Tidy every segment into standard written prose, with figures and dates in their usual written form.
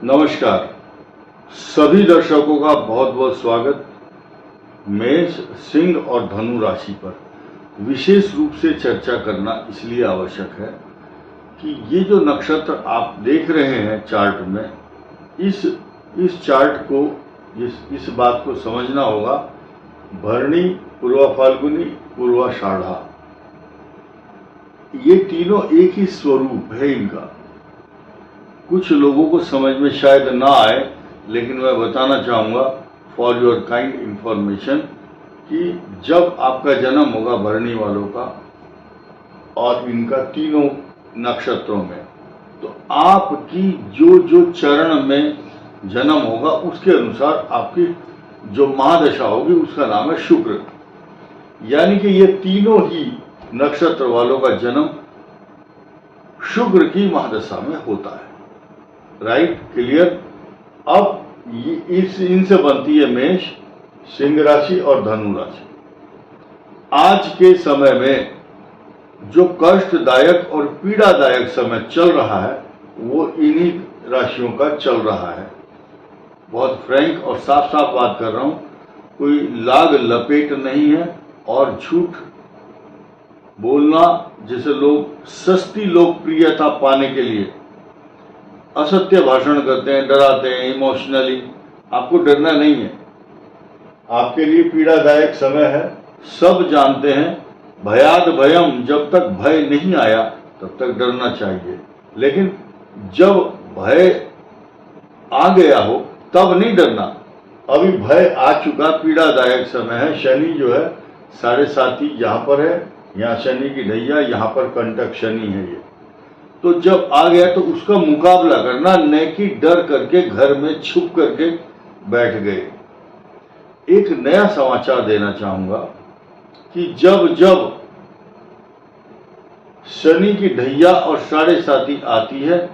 नमस्कार। सभी दर्शकों का बहुत बहुत स्वागत। मेष, सिंह और धनु राशि पर विशेष रूप से चर्चा करना इसलिए आवश्यक है कि ये जो नक्षत्र आप देख रहे हैं चार्ट में, इस चार्ट को इस बात को समझना होगा। भरणी, पूर्वा फाल्गुनी, पूर्वाषाढ़ा, ये तीनों एक ही स्वरूप है इनका। कुछ लोगों को समझ में शायद ना आए, लेकिन मैं बताना चाहूँगा फॉर योर काइंड इंफॉर्मेशन कि जब आपका जन्म होगा भरणी वालों का और इनका तीनों नक्षत्रों में, तो आपकी जो चरण में जन्म होगा उसके अनुसार आपकी जो महादशा होगी उसका नाम है शुक्र। यानी कि ये तीनों ही नक्षत्र वालों का जन्म शुक्र की महादशा में होता है। Right, clear. अब इनसे बनती है मेष, सिंह राशि और धनु राशि। आज के समय में जो कष्टदायक और पीड़ादायक समय चल रहा है वो इन्हीं राशियों का चल रहा है। बहुत फ्रैंक और साफ साफ बात कर रहा हूं, कोई लाग लपेट नहीं है। और झूठ बोलना, जैसे लोग सस्ती लोकप्रियता पाने के लिए असत्य भाषण करते हैं, डराते हैं इमोशनली, आपको डरना नहीं है। आपके लिए पीड़ादायक समय है, सब जानते हैं। भयाद भयम, जब तक भय नहीं आया तब तक डरना चाहिए, लेकिन जब भय आ गया हो तब नहीं डरना। अभी भय आ चुका, पीड़ादायक समय है। शनि जो है 7.5 यहाँ पर है, यहाँ शनि की ढैया, यहाँ पर कंटक शनि है ये। तो जब आ गया तो उसका मुकाबला करना, न कि डर करके घर में छुप करके बैठ गए। एक नया समाचार देना चाहूंगा कि जब शनि की ढैया और 7.5 आती है,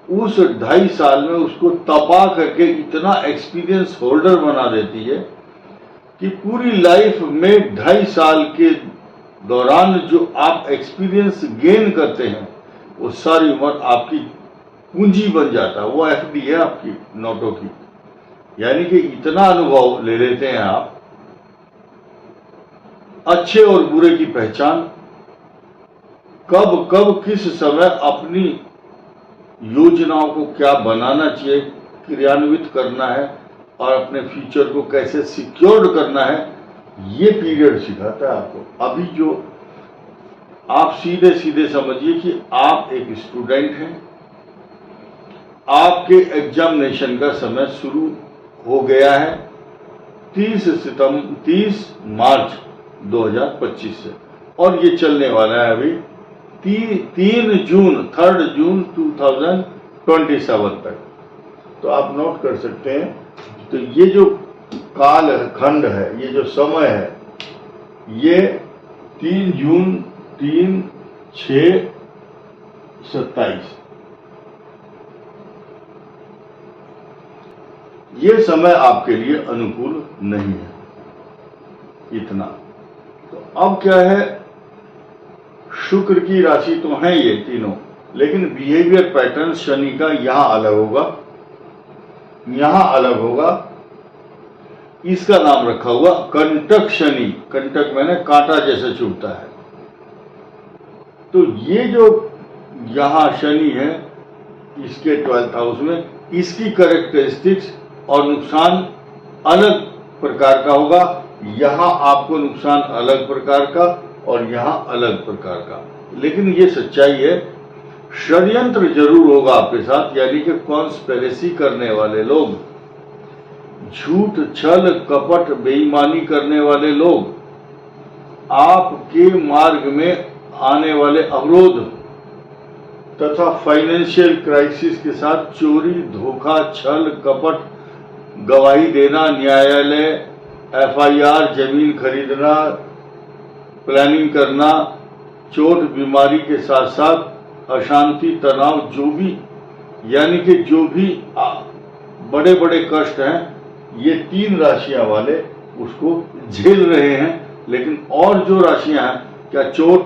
उस 2.5 साल में उसको तपा करके इतना एक्सपीरियंस होल्डर बना देती है कि पूरी लाइफ में 2.5 साल के दौरान जो आप एक्सपीरियंस गेन करते हैं वो सारी उम्र आपकी पूंजी बन जाता है। वो एफडी है आपकी नोटों की। यानी कि इतना अनुभव ले लेते हैं आप, अच्छे और बुरे की पहचान, कब किस समय अपनी योजनाओं को क्या बनाना चाहिए, क्रियान्वित करना है और अपने फ्यूचर को कैसे सिक्योर्ड करना है, ये पीरियड सिखाता है आपको। अभी जो आप सीधे समझिए कि आप एक स्टूडेंट हैं, आपके एग्जामिनेशन का समय शुरू हो गया है 30 मार्च 2025 से, और ये चलने वाला है अभी 3 जून 2027 तक। तो आप नोट कर सकते हैं। तो ये जो काल खंड है, ये जो समय है, ये 3 जून 3/6/27, ये समय आपके लिए अनुकूल नहीं है इतना। तो अब क्या है, शुक्र की राशि तो है ये तीनों, लेकिन बिहेवियर पैटर्न शनि का यहां अलग होगा, यहां अलग होगा। इसका नाम रखा हुआ कंटक शनि। कंटक मैंने कांटा जैसे चुभता है। तो ये जो यहां शनि है इसके 12th हाउस में, इसकी कैरेक्टरिस्टिक्स और नुकसान अलग प्रकार का होगा। यहां आपको नुकसान अलग प्रकार का और यहां अलग प्रकार का, लेकिन ये सच्चाई है। षड्यंत्र जरूर होगा आपके साथ, यानी कि कॉन्स्पिरेसी करने वाले लोग, झूठ छल कपट बेईमानी करने वाले लोग, आपके मार्ग में आने वाले अवरोध तथा फाइनेंशियल क्राइसिस के साथ चोरी, धोखा, छल कपट, गवाही देना, न्यायालय, एफआईआर, जमीन खरीदना, प्लानिंग करना, चोट बीमारी के साथ साथ अशांति, तनाव, जो भी, यानी कि जो भी बड़े बड़े कष्ट हैं, ये 3 राशियां वाले उसको झेल रहे हैं। लेकिन और जो राशियां हैं, क्या चोट,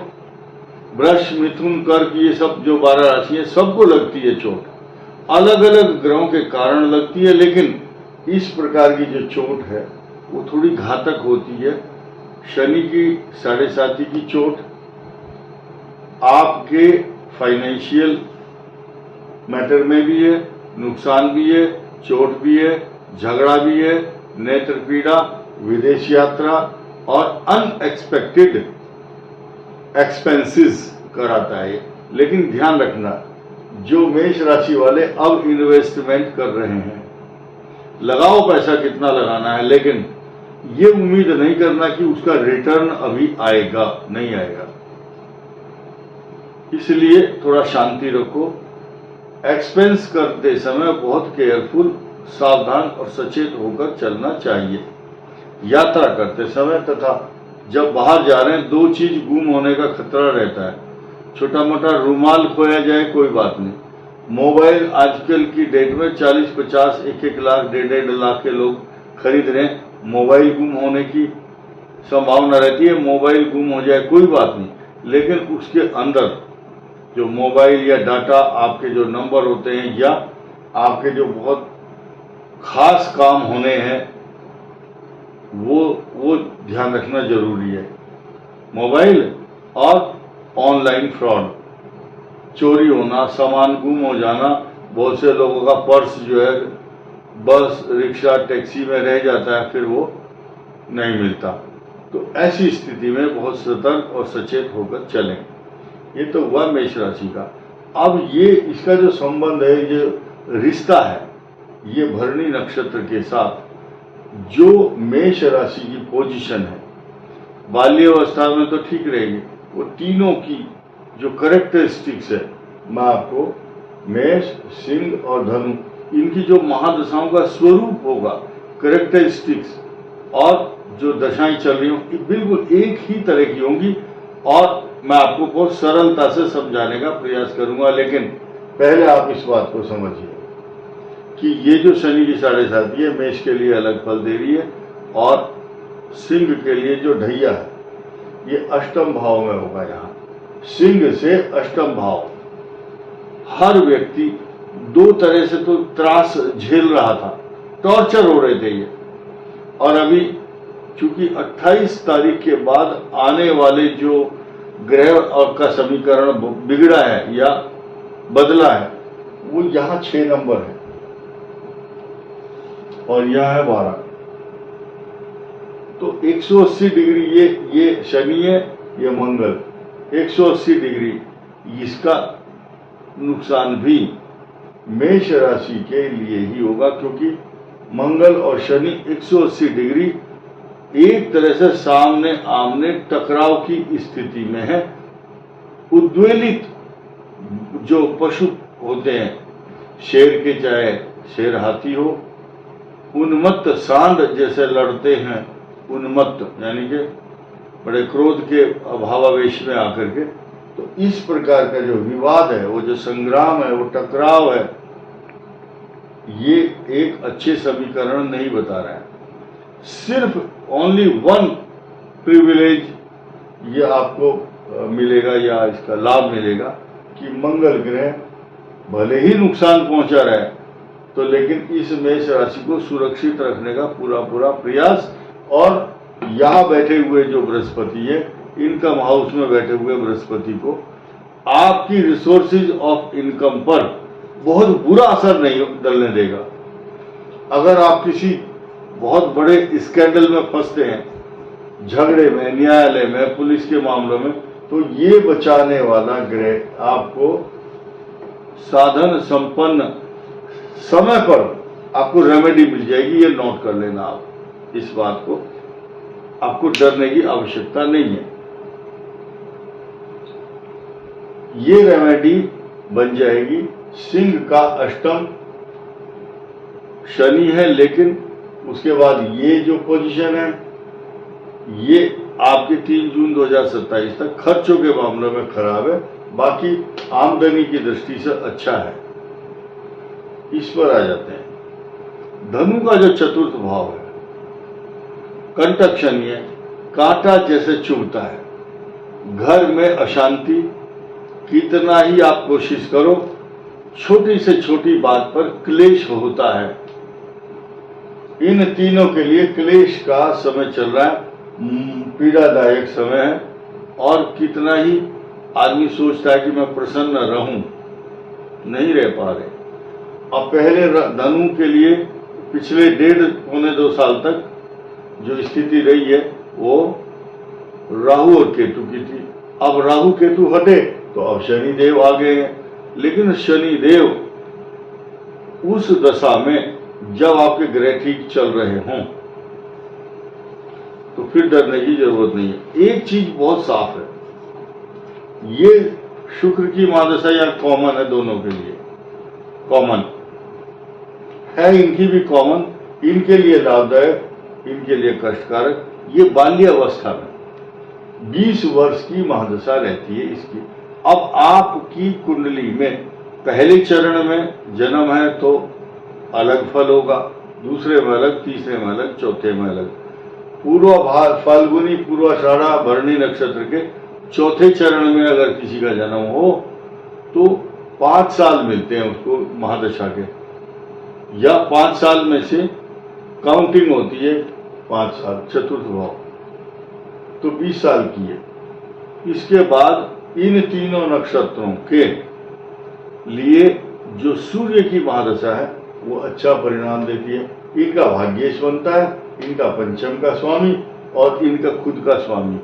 वृष, मिथुन, कर्क, ये सब जो 12 राशि है, सबको लगती है चोट। अलग अलग ग्रहों के कारण लगती है, लेकिन इस प्रकार की जो चोट है वो थोड़ी घातक होती है। शनि की 7.5 की चोट आपके फाइनेंशियल मैटर में भी है, नुकसान भी है, चोट भी है, झगड़ा भी है, नेत्र पीड़ा, विदेश यात्रा और अनएक्सपेक्टेड एक्सपेंसेस कराता है। लेकिन ध्यान रखना, जो मेष राशि वाले अब इन्वेस्टमेंट कर रहे हैं, लगाओ पैसा कितना लगाना है, लेकिन ये उम्मीद नहीं करना कि उसका रिटर्न अभी आएगा, नहीं आएगा। इसलिए थोड़ा शांति रखो। एक्सपेंस करते समय बहुत केयरफुल, सावधान और सचेत होकर चलना चाहिए। यात्रा करते समय तथा जब बाहर जा रहे हैं, 2 चीज गुम होने का खतरा रहता है। छोटा मोटा रुमाल खोया जाए कोई बात नहीं, मोबाइल आजकल की डेट में 40-50, 1-1 लाख, 1.5 लाख के लोग खरीद रहे हैं। मोबाइल गुम होने की संभावना रहती है। मोबाइल गुम हो जाए कोई बात नहीं, लेकिन उसके अंदर जो मोबाइल या डाटा, आपके जो नंबर होते हैं या आपके जो बहुत खास काम होने हैं, वो ध्यान रखना जरूरी है। मोबाइल और ऑनलाइन फ्रॉड, चोरी होना, सामान गुम हो जाना, बहुत से लोगों का पर्स जो है बस, रिक्शा, टैक्सी में रह जाता है, फिर वो नहीं मिलता। तो ऐसी स्थिति में बहुत सतर्क और सचेत होकर चलें। ये तो हुआ मेष राशि का। अब ये इसका जो संबंध है, जो रिश्ता है, ये भरणी नक्षत्र के साथ जो मेष राशि की पोजीशन है, बाल्यावस्था में तो ठीक रहेगी। वो तीनों की जो करेक्टरिस्टिक्स है, मैं आपको मेष, सिंह और धनु, इनकी जो महादशाओं का स्वरूप होगा, करेक्टरिस्टिक्स और जो दशाएं चल रही होंगी, बिल्कुल एक ही तरह की होंगी। और मैं आपको बहुत सरलता से समझाने का प्रयास करूंगा, लेकिन पहले आप इस बात को समझिए कि ये जो शनि की 7.5 है, मेष के लिए अलग फल दे रही है और सिंह के लिए जो ढैया है, ये अष्टम भाव में होगा। यहाँ सिंह से अष्टम भाव, हर व्यक्ति 2 तरह से तो त्रास झेल रहा था, टॉर्चर हो रहे थे ये। और अभी चूंकि 28 तारीख के बाद आने वाले जो ग्रह और का समीकरण बिगड़ा है या बदला है, वो यहाँ 6 नंबर है और यहाँ है 12। तो 180 डिग्री ये शनि है, ये मंगल, 180 डिग्री इसका नुकसान भी मेष राशि के लिए ही होगा, क्योंकि मंगल और शनि 180 डिग्री एक तरह से सामने आमने टकराव की स्थिति में है। उद्वेलित जो पशु होते हैं, शेर के चाहे शेर हाथी हो, उन्मत्त सांड जैसे लड़ते हैं, उन्मत्त यानी कि बड़े क्रोध के अभावावेश में आकर के, तो इस प्रकार का जो विवाद है, वो जो संग्राम है, वो टकराव है, ये एक अच्छे समीकरण नहीं बता रहा है। सिर्फ ओनली 1 प्रिविलेज ये आपको मिलेगा या इसका लाभ मिलेगा कि मंगल ग्रह भले ही नुकसान पहुंचा रहा है, तो लेकिन इस मेष राशि को सुरक्षित रखने का पूरा प्रयास, और यहाँ बैठे हुए जो बृहस्पति है, इनकम हाउस में बैठे हुए बृहस्पति को आपकी रिसोर्सेज ऑफ इनकम पर बहुत बुरा असर नहीं डलने देगा। अगर आप किसी बहुत बड़े स्कैंडल में फंसते हैं, झगड़े में, न्यायालय में, पुलिस के मामलों में, तो ये बचाने वाला ग्रह आपको साधन संपन्न समय पर आपको रेमेडी मिल जाएगी। ये नोट कर लेना आप, इस बात को, आपको डरने की आवश्यकता नहीं है। ये रेमेडी बन जाएगी। सिंह का अष्टम शनि है, लेकिन उसके बाद ये जो पोजीशन है, ये आपके 3 जून 2027 तक खर्चों के मामले में खराब है, बाकी आमदनी की दृष्टि से अच्छा है। इस पर आ जाते हैं। धनु का जो चतुर्थ भाव है, कंटक शनि है, कांटा जैसे चुभता है, घर में अशांति, कितना ही आप कोशिश करो छोटी से छोटी बात पर क्लेश होता है। इन तीनों के लिए क्लेश का समय चल रहा है, पीड़ादायक समय है। और कितना ही आदमी सोचता है कि मैं प्रसन्न रहूं, नहीं रह पा रहे। अब पहले धनु के लिए पिछले 1.5-2 साल तक जो स्थिति रही है वो राहु और केतु की थी। अब राहु केतु हटे तो अब शनि देव आ गए हैं। लेकिन शनि देव उस दशा में जब आपके ग्रह ठीक चल रहे हों तो फिर डरने की जरूरत नहीं है। एक चीज बहुत साफ है, ये शुक्र की महादशा या कॉमन है, दोनों के लिए कॉमन है, इनकी भी कॉमन, इनके लिए लाभदायक, इनके लिए कष्टकारक। ये बाल्यावस्था में 20 वर्ष की महादशा रहती है इसकी। अब आपकी कुंडली में पहले चरण में जन्म है तो अलग फल होगा, दूसरे में अलग, तीसरे में अलग, चौथे में अलग। पूर्व फाल्गुनी पूर्वाषाढ़ा भरणी नक्षत्र के चौथे चरण में अगर किसी का जन्म हो तो 5 साल मिलते हैं उसको महादशा के, या 5 साल में से काउंटिंग होती है 5 साल, चतुर्थ भाव, तो 20 साल की है। इसके बाद इन तीनों नक्षत्रों के लिए जो सूर्य की महादशा है वो अच्छा परिणाम देती है। इनका भाग्येश बनता है, इनका पंचम का स्वामी और इनका खुद का स्वामी।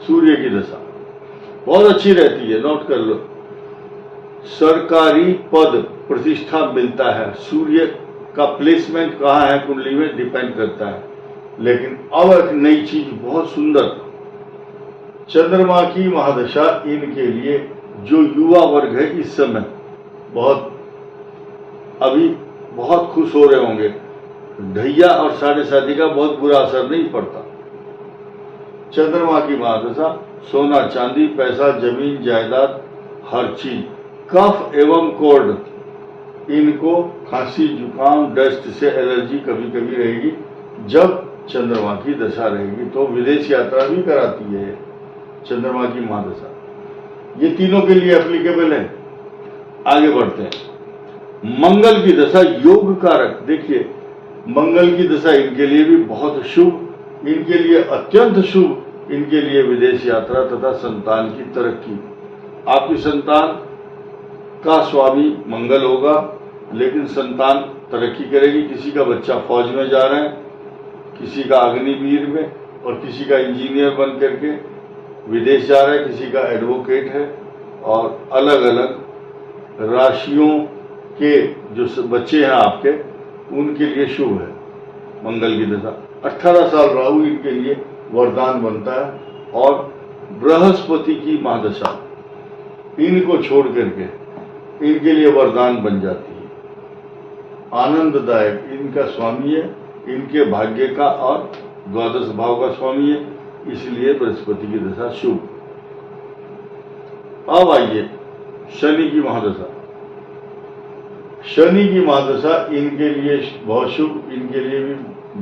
सूर्य की दशा बहुत अच्छी रहती है, नोट कर लो। सरकारी पद प्रतिष्ठा मिलता है, सूर्य का प्लेसमेंट कहाँ है कुंडली में डिपेंड करता है। लेकिन अब एक नई चीज बहुत सुंदर, चंद्रमा की महादशा इनके लिए जो युवा वर्ग है इस समय अभी बहुत खुश हो रहे होंगे। ढैया और साढ़े साथी का बहुत बुरा असर नहीं पड़ता। चंद्रमा की महादशा सोना चांदी पैसा जमीन जायदाद हर चीज, कफ एवं कोल्ड, इनको खांसी जुकाम डस्ट से एलर्जी कभी कभी रहेगी जब चंद्रमा की दशा रहेगी, तो विदेश यात्रा भी कराती है चंद्रमा की महादशा। ये तीनों के लिए एप्लीकेबल है। आगे बढ़ते हैं। मंगल की दशा योग कारक, देखिए मंगल की दशा इनके लिए भी बहुत शुभ, इनके लिए अत्यंत शुभ, इनके लिए विदेश यात्रा तथा संतान की तरक्की। आपकी संतान का स्वामी मंगल होगा, लेकिन संतान तरक्की करेगी। किसी का बच्चा फौज में जा रहा है, किसी का अग्निवीर में, और किसी का इंजीनियर बन करके विदेश जा रहा है, किसी का एडवोकेट है, और अलग अलग राशियों के जो बच्चे हैं आपके उनके लिए शुभ है मंगल की दशा। 18 साल राहु इनके लिए वरदान बनता है, और बृहस्पति की महादशा इनको छोड़ करके इनके लिए वरदान बन जाती है। आनंददायक, इनका स्वामी है, इनके भाग्य का और द्वादश भाव का स्वामी है, इसलिए बृहस्पति की दशा शुभ। अब आइए शनि की महादशा। शनि की महादशा इनके लिए बहुत शुभ, इनके लिए भी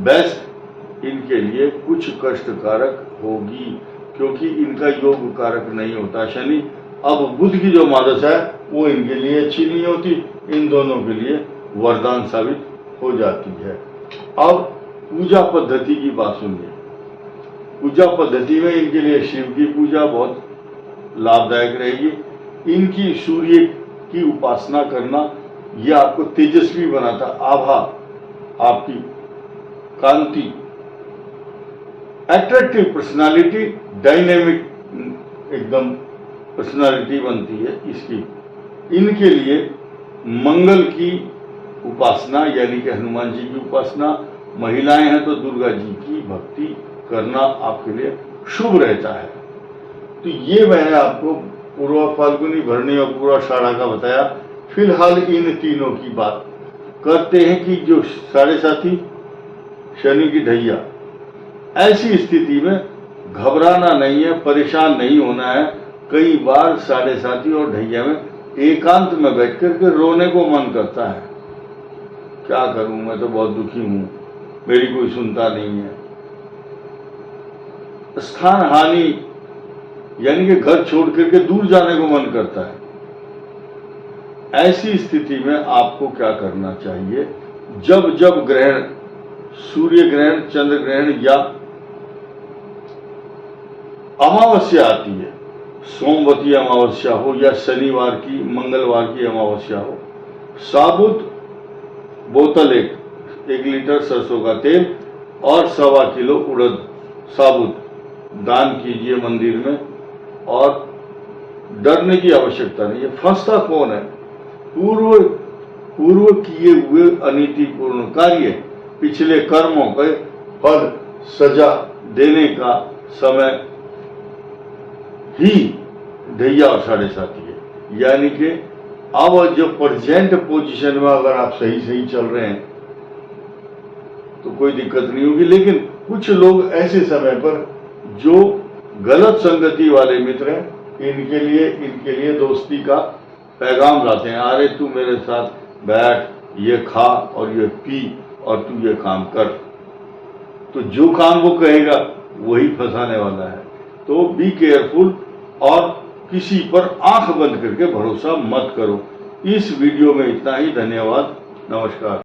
बेस्ट, इनके लिए कुछ कष्टकारक होगी क्योंकि इनका योग कारक नहीं होता शनि। अब बुध की जो महादशा है वो इनके लिए अच्छी नहीं होती, इन दोनों के लिए वरदान साबित हो जाती है। अब पूजा पद्धति की बात सुनिए। पूजा पद्धति में इनके लिए शिव की पूजा बहुत लाभदायक रहेगी। इनकी सूर्य की उपासना करना यह आपको तेजस्वी बनाता, आभा, आपकी कांति, अट्रैक्टिव पर्सनालिटी, डायनेमिक एकदम पर्सनालिटी बनती है इसकी। इनके लिए मंगल की उपासना यानी कि हनुमान जी की उपासना, महिलाएं हैं तो दुर्गा जी की भक्ति करना आपके लिए शुभ रहता है। तो ये मैंने आपको पूर्व फाल्गुनी भरणी और पूर्वाषाढ़ा का बताया। फिलहाल इन तीनों की बात करते हैं कि जो साढ़े साथी शनि की ढैया, ऐसी स्थिति में घबराना नहीं है, परेशान नहीं होना है। कई बार साढ़े साथी और ढैया में एकांत में बैठ करके रोने को मन करता है, क्या करूं, मैं तो बहुत दुखी हूं, मेरी कोई सुनता नहीं है। स्थान हानि यानी कि घर छोड़ करके दूर जाने को मन करता है। ऐसी स्थिति में आपको क्या करना चाहिए? जब जब ग्रहण, सूर्य ग्रहण, चंद्र ग्रहण या अमावस्या आती है, सोमवती अमावस्या हो या शनिवार की, मंगलवार की अमावस्या हो, साबुत बोतल 1 लीटर सरसों का तेल और 1.25 किलो उड़द साबुत दान कीजिए मंदिर में। और डरने की आवश्यकता नहीं है। फंसता कौन है? पूर्व किए हुए अनीतिपूर्ण कार्य, पिछले कर्मों के फल सजा देने का समय ही ढैया और 7.5 है। यानी कि अब जो प्रेजेंट पोजीशन में अगर आप सही चल रहे हैं तो कोई दिक्कत नहीं होगी। लेकिन कुछ लोग ऐसे समय पर जो गलत संगति वाले मित्र हैं, इनके लिए दोस्ती का पैगाम लाते हैं। अरे तू मेरे साथ बैठ, ये खा और ये पी और तू ये काम कर। तो जो काम वो कहेगा वही फंसाने वाला है। तो बी केयरफुल और किसी पर आंख बंद करके भरोसा मत करो। इस वीडियो में इतना ही। धन्यवाद, नमस्कार।